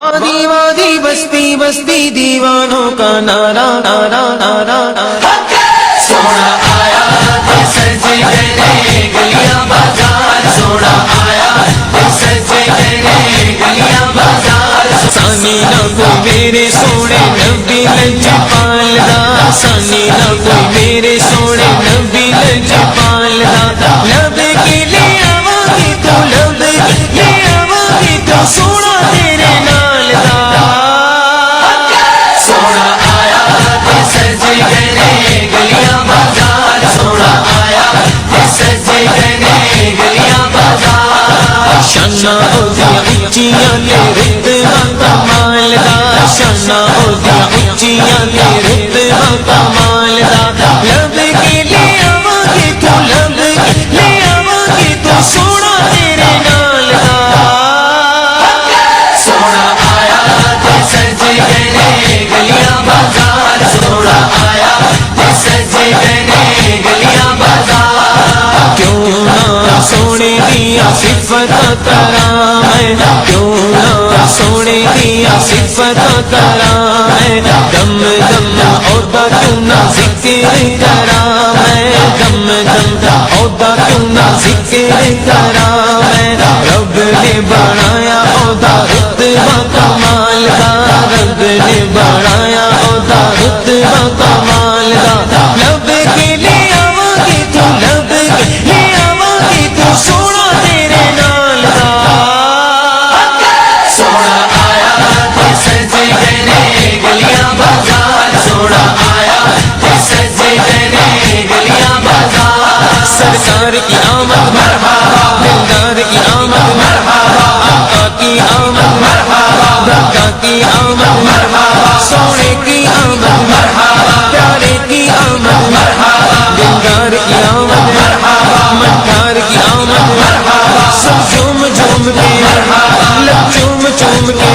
وادی وادی بستی بستی دیوانوں کا نعرہ نعرہ نعرہ سونا آیا سجے گئے گلیاں بازار سونا آیا سجے گئے گلیاں بازار سانی نہ کوئی میرے سونے نبی لجپال دا سانی نہ کوئی میرے سونے نبی لجپال دا لب کے لے آواں گی تو لب کے لے آواں گی تو سونا تیرے نال دا سونا آیا سجے گئے گلیاں بازار سونا آیا سجے گئے گلیاں بازار شانہ اودیاں اونچیاں لے رتبہ کمال دا شانہ اودیاں اونچیاں لے رتبہ کمال دا لب کے لے آواں گی تو لب کے لے آواں گی تو سونا تیرے نال دا سونا آیا سجے گئے گلیاں بازار سونا آیا سجے گئے گلیاں بازار کیوں نہ سونے دیا صفت کرام ہے کیوں نہ سونے دیا صفت کرام ہے دم دم عہدہ کیوں نہ ذکر کرام ہے دم دم عہدہ کیوں نہ ذکر کرام ہے رب نے بنایا عہدہ رتبہ کمال کا رب نے بنایا عہدہ رتبہ کمال کا لب کے لے آواں گی تو لب کے لے آواں گی تو سونا تیرے نال دا سونا آیا سجے گئے گلیاں بازار سونا آیا سجے گئے گلیاں بازار سرکار کی آمد مرحبا دلدار کی آمد مرحبا آقا کی آمد مرحبا بقا کی آمد مرحبا سونے کی آمد مرحبا پیارے کی آمد مرحبا دلدار کی آمد مرحبا مددار کی آمد مرحبا سب جھوم جھوم کے لب چوم چوم کے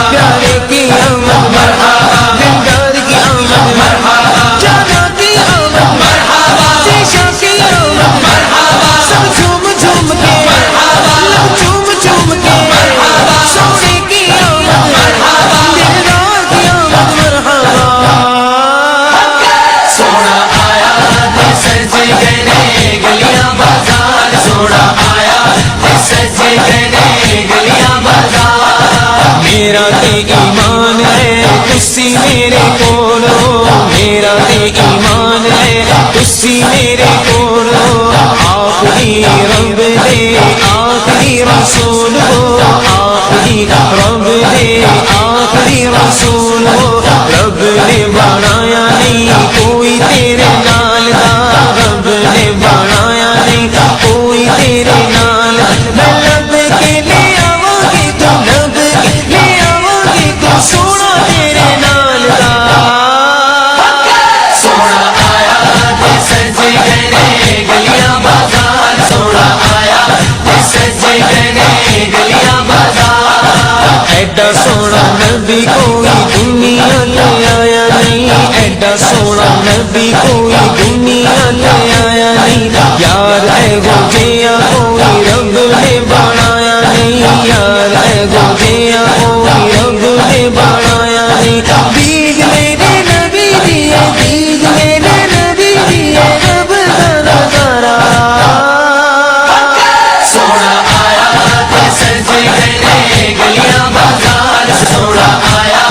پیارے کی آمد مرحبا دلدار کی آمد مرحبا جانا کی آمد مرحبا شیشہ کی آمد مرحبا سب جھوم جھوم کے لب چوم چوم کے سونے کی آمد مرحبا دلدار کی آمد مرحبا سونا آیا سجے گئے گلیاں بازار سونا آیا سجے گئے گلیاں بازار میرا تے ایمان ہے تسی میرے کول ہو میرا تے ایمان ہے تسی میرے کول ہو آخری رب دے آخری رسول ہو آخری رب دے آخری رسول ہو رب نے بنایا نہیں کوئی تیرے نال دا رب نے بنایا نہیں کوئی تیرے نال میں لب کے لے آواں گی تو لب کے لے آواں گی تو سونا تیرے نال دا سونا آیا سجے گئے گلیاں بازار سونا آیا سجے گئے گلیاں بازار ایڈا سونا نبی کوئی دنیا لے آیا نہیں ایڈا سونا نبی کوئی دنیا لے آیا نہیں یار ہے وہ جیا کوئی رب نے بنایا نہیں یار ہے وہ جیا کوئی رب نے بنایا نہیں بیج میرے نبی دیے بیج میرے نبی دیے رب کا نظارہ سونا آیا سجے گئے گلیاں بازار سونا آیا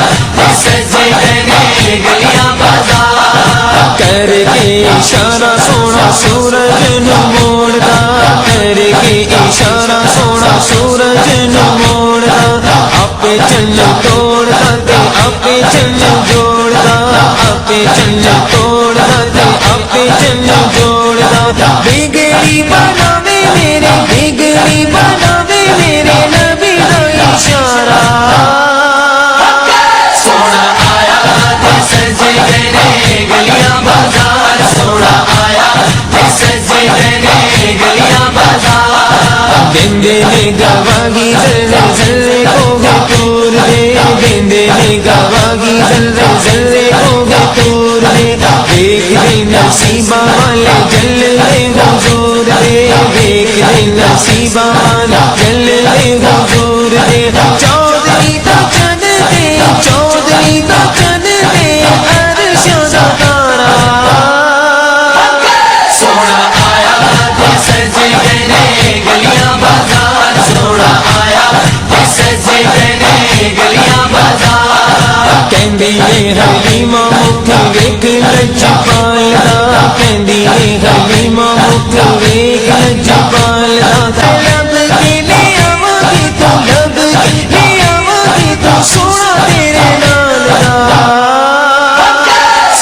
سجے گئے گلیاں بازار کر کے اشارہ سونا سورج نو موڑدا کر کے اشارہ سونا سورج نو موڑدا آپے چن توڑدا تے آپے چن جوڑدا آپے چن توڑدا تے آپے چن جوڑدا بگڑی بناوے میرے بگڑی بناوے میرے نبی دا اشارہ سونا آیا سجے گئے گلیاں بازار سونا آیا سجے گئے گلیاں بازار بندے نے گواگی ذرے ذرے کو گے تور دے بندے نے گواگی ذرے ذرے کو گے تور دے دیکھ دے نصیبہ والے جلوے حضور دے دیکھ دے نصیبہ والے جلوے حضور دے چودھری تو لجپال دا کہندی ہے حلیمہ مکھ ویکھ لجپال دا لب کے لے آواں گی تو لب کے لے آواں گی تو سونا تیرے نال دا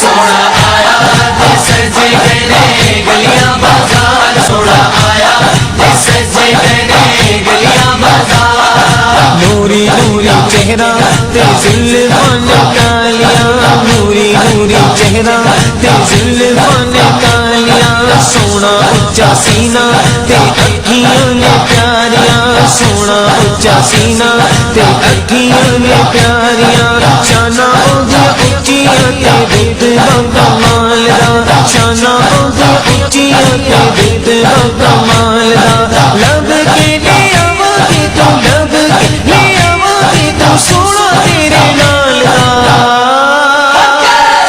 سونا آیا تے سجے گئے گلیاں بازار سونا آیا تے سجے گئے گلیاں بازار نوری نوری چہرہ تے زلفان کالیاں نوری نوری چہرہ تے زلفان کالیاں سونا اچا سینہ تے اکھیاں نے پیاریاں سونا اچا سینہ تے اکھیاں نے پیاریاں شانہ اودیاں اچیاں تے بت کمال دا شانہ اودیاں اچیاں تے بت کمال دا لب کے لے آواں گی تو لب کے لے آواں گی تو سونا تیرے نال دا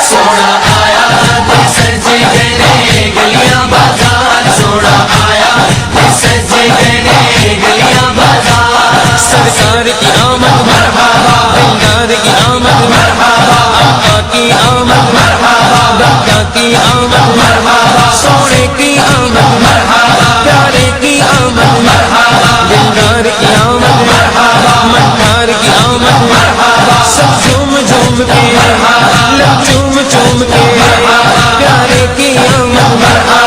سونا آیا تے سجے گئے گلیاں بازار سونا آیا تے سجے گئے گلیاں بازار سرکار کی آمد مرحبا دلدار کی آمد مرحبا آقا کی آمد مرحبا بابا کی آمد مرحبا سونے کی آمد مرحبا پیارے کی آمد مرحبا دلدار کی آمد مرحبا مدھار کی آمد مرحبا سب جھوم جھوم کے لب چوم چوم کے پیارے کی آمد مرحبا